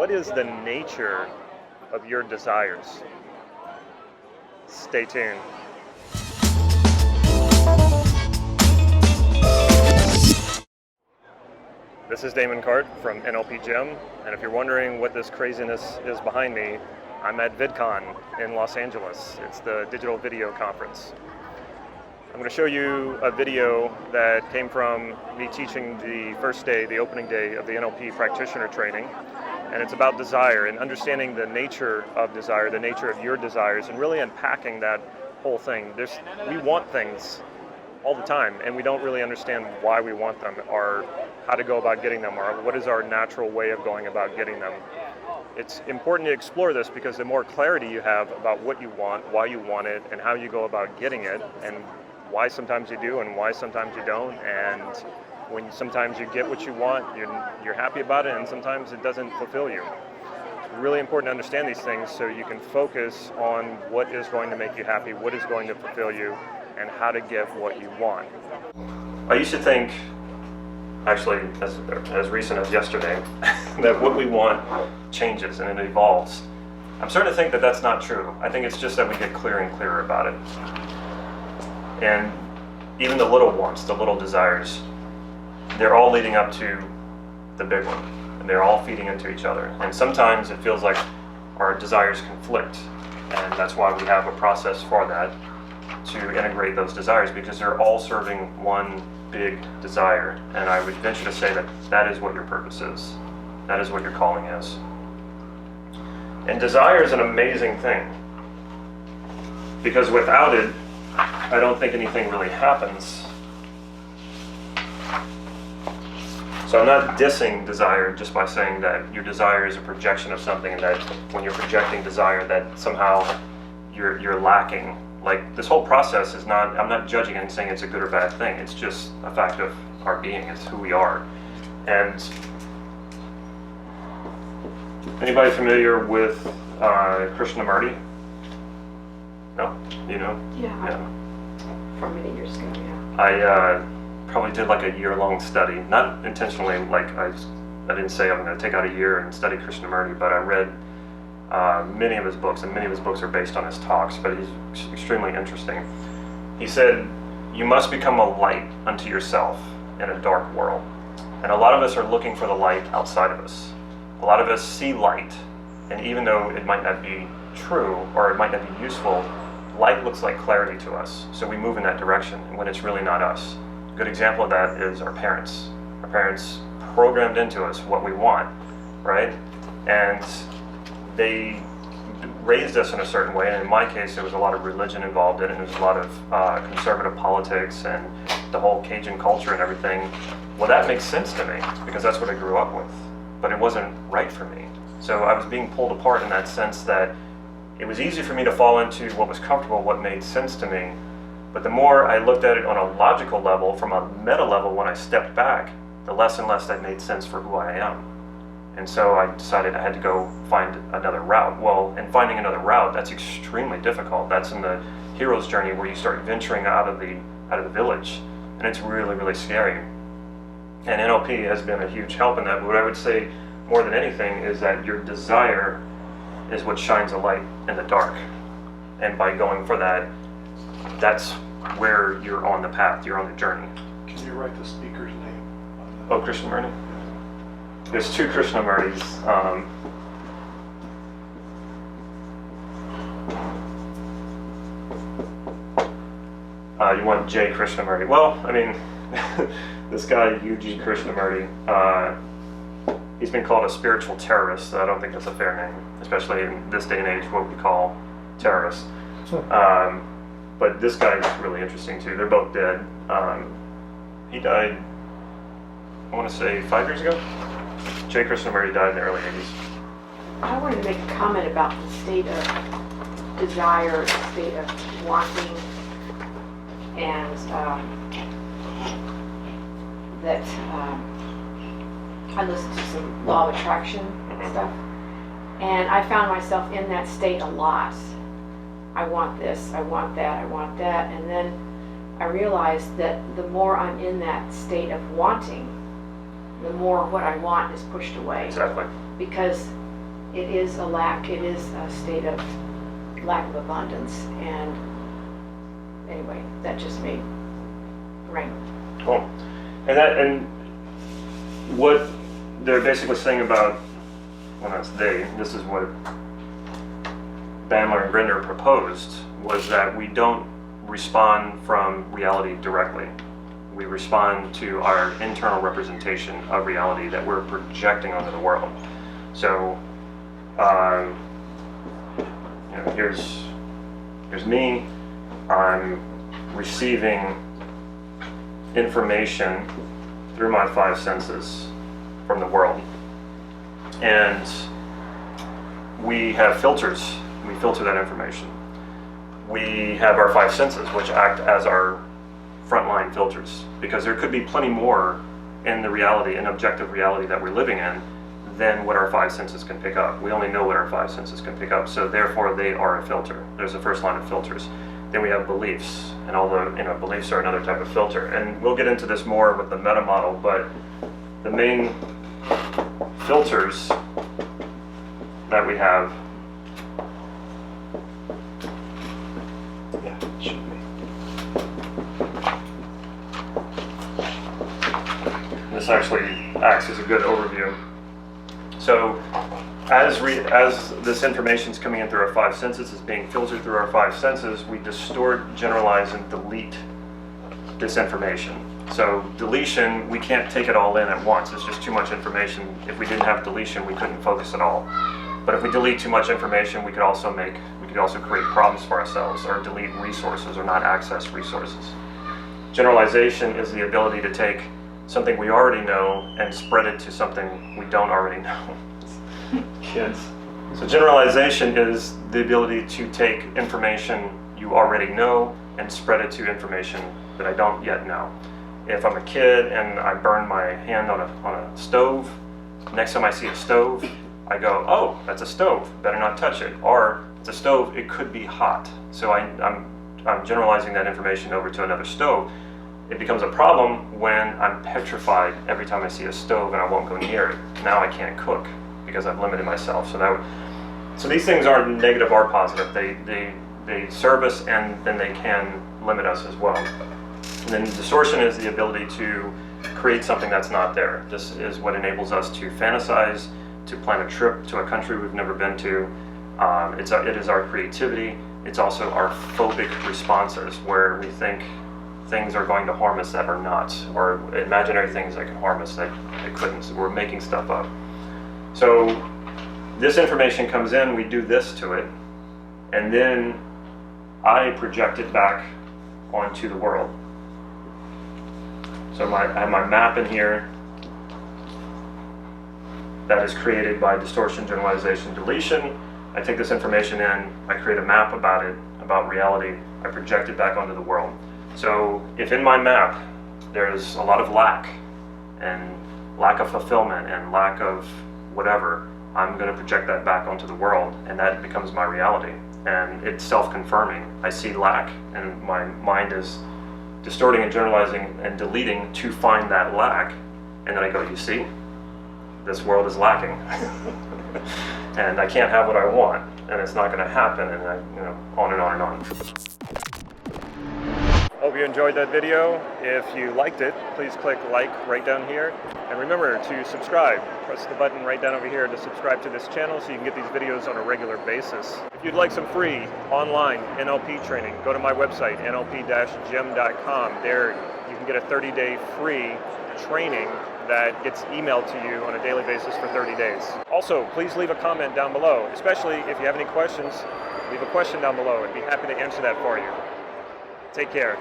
What is the nature of your desires? Stay tuned. This is Damon Cart from NLP Gym, and if you're wondering what this craziness is behind me, I'm at VidCon in Los Angeles. It's the digital video conference. I'm going to show you a video that came from me teaching the first day, the opening day of the NLP practitioner training, and it's about desire and understanding the nature of desire, the nature of your desires, and really unpacking that whole thing. We want things all the time, and we don't really understand why we want them, or how to go about getting them, or what is our natural way of going about getting them. It's important to explore this because the more clarity you have about what you want, why you want it, and how you go about getting it, and why sometimes you do and why sometimes you don't, and when sometimes you get what you want, you're happy about it, and sometimes it doesn't fulfill you. It's really important to understand these things so you can focus on what is going to make you happy, what is going to fulfill you, and how to get what you want. I used to think, actually as recent as yesterday, that what we want changes and it evolves. I'm starting to think that that's not true. I think it's just that we get clearer and clearer about it. And even the little wants, the little desires, they're all leading up to the big one, and they're all feeding into each other. And sometimes it feels like our desires conflict, and that's why we have a process for that, to integrate those desires, because they're all serving one big desire. And I would venture to say that that is what your purpose is. That is what your calling is. And desire is an amazing thing, because without it, I don't think anything really happens. So I'm not dissing desire just by saying that your desire is a projection of something, and that when you're projecting desire that somehow you're lacking. Like, this whole process is not, I'm not judging and saying it's a good or bad thing. It's just a fact of our being. It's who we are. And anybody familiar with Krishnamurti? No? You know? Yeah. From many years ago, yeah. I probably did like a year-long study. Not intentionally, like I didn't say I'm going to take out a year and study Krishnamurti, but I read many of his books, and many of his books are based on his talks, but he's extremely interesting. He said, you must become a light unto yourself in a dark world. And a lot of us are looking for the light outside of us. A lot of us see light, and even though it might not be true or it might not be useful, light looks like clarity to us. So we move in that direction when it's really not us. A good example of that is our parents. Our parents programmed into us what we want, right? And they raised us in a certain way, and in my case there was a lot of religion involved in it, and there was a lot of conservative politics and the whole Cajun culture and everything. Well, that makes sense to me because that's what I grew up with, but it wasn't right for me. So I was being pulled apart in that sense that it was easy for me to fall into what was comfortable, what made sense to me, but the more I looked at it on a logical level, from a meta level, when I stepped back, the less and less that made sense for who I am. And so I decided I had to go find another route. Well, in finding another route, that's extremely difficult. That's in the hero's journey where you start venturing out of the village, and it's really, really scary. And NLP has been a huge help in that. But what I would say more than anything is that your desire is what shines a light in the dark. And by going for that, that's where you're on the path, you're on the journey. Can you write the speaker's name? Oh, Krishnamurti? There's two Krishnamurtis. You want J. Krishnamurti. Well, I mean, this guy, UG Krishnamurti, he's been called a spiritual terrorist, so I don't think that's a fair name, especially in this day and age, what we call terrorists. But this guy is really interesting too. They're both dead. He died, I want to say 5 years ago. J. Krishnamurti died in the early 80s. I wanted to make a comment about the state of desire, the state of wanting, and that I listened to some law of attraction stuff, and I found myself in that state a lot. I want this, I want that, I want that, and then I realized that the more I'm in that state of wanting, the more what I want is pushed away. Exactly. Because it is a lack, it is a state of lack of abundance, and anyway, that just made rain. Cool. And what they're basically saying about, well, that's this is what Bandler and Grinder proposed, was that we don't respond from reality directly. We respond to our internal representation of reality that we're projecting onto the world. So, here's me. I'm receiving information through my five senses from the world, and we have filters. We filter that information. We have our five senses, which act as our frontline filters, because there could be plenty more in the reality, in objective reality that we're living in, than what our five senses can pick up. We only know what our five senses can pick up, so therefore they are a filter. There's the first line of filters. Then we have beliefs, and although beliefs are another type of filter, and we'll get into this more with the meta model, but the main filters that we have, Yeah, it should be. this actually acts as a good overview. So as this information is coming in through our five senses, is being filtered through our five senses, we distort, generalize, and delete this information. So deletion, we can't take it all in at once. It's just too much information. If we didn't have deletion, we couldn't focus at all. But if we delete too much information, we could also create problems for ourselves, or delete resources, or not access resources. Generalization is the ability to take something we already know and spread it to something we don't already know. Kids. So generalization is the ability to take information you already know and spread it to information that I don't yet know. If I'm a kid and I burn my hand on a stove, next time I see a stove, I go, oh, that's a stove, better not touch it. Or it's a stove, it could be hot. So I'm generalizing that information over to another stove. It becomes a problem when I'm petrified every time I see a stove and I won't go near it. Now I can't cook because I've limited myself. So these things aren't negative or positive. They serve us, and then they can limit us as well. And then distortion is the ability to create something that's not there. This is what enables us to fantasize, to plan a trip to a country we've never been to. It is our creativity. It's also our phobic responses, where we think things are going to harm us that are not, or imaginary things that can harm us that couldn't. So we're making stuff up. So this information comes in, we do this to it, and then I project it back onto the world. So I have my map in here that is created by distortion, generalization, deletion. I take this information in, I create a map about it, about reality, I project it back onto the world. So if in my map there's a lot of lack, and lack of fulfillment, and lack of whatever, I'm going to project that back onto the world, and that becomes my reality. And it's self-confirming. I see lack, and my mind is distorting and generalizing and deleting to find that lack, and then I go, you see, this world is lacking. And I can't have what I want, and it's not going to happen, and on and on and on. Hope you enjoyed that video. If you liked it, please click like right down here. And remember to subscribe. Press the button right down over here to subscribe to this channel so you can get these videos on a regular basis. If you'd like some free online NLP training, go to my website, nlp-gym.com. There you can get a 30-day free training that gets emailed to you on a daily basis for 30 days. Also, please leave a comment down below, especially if you have any questions. Leave a question down below. I'd be happy to answer that for you. Take care.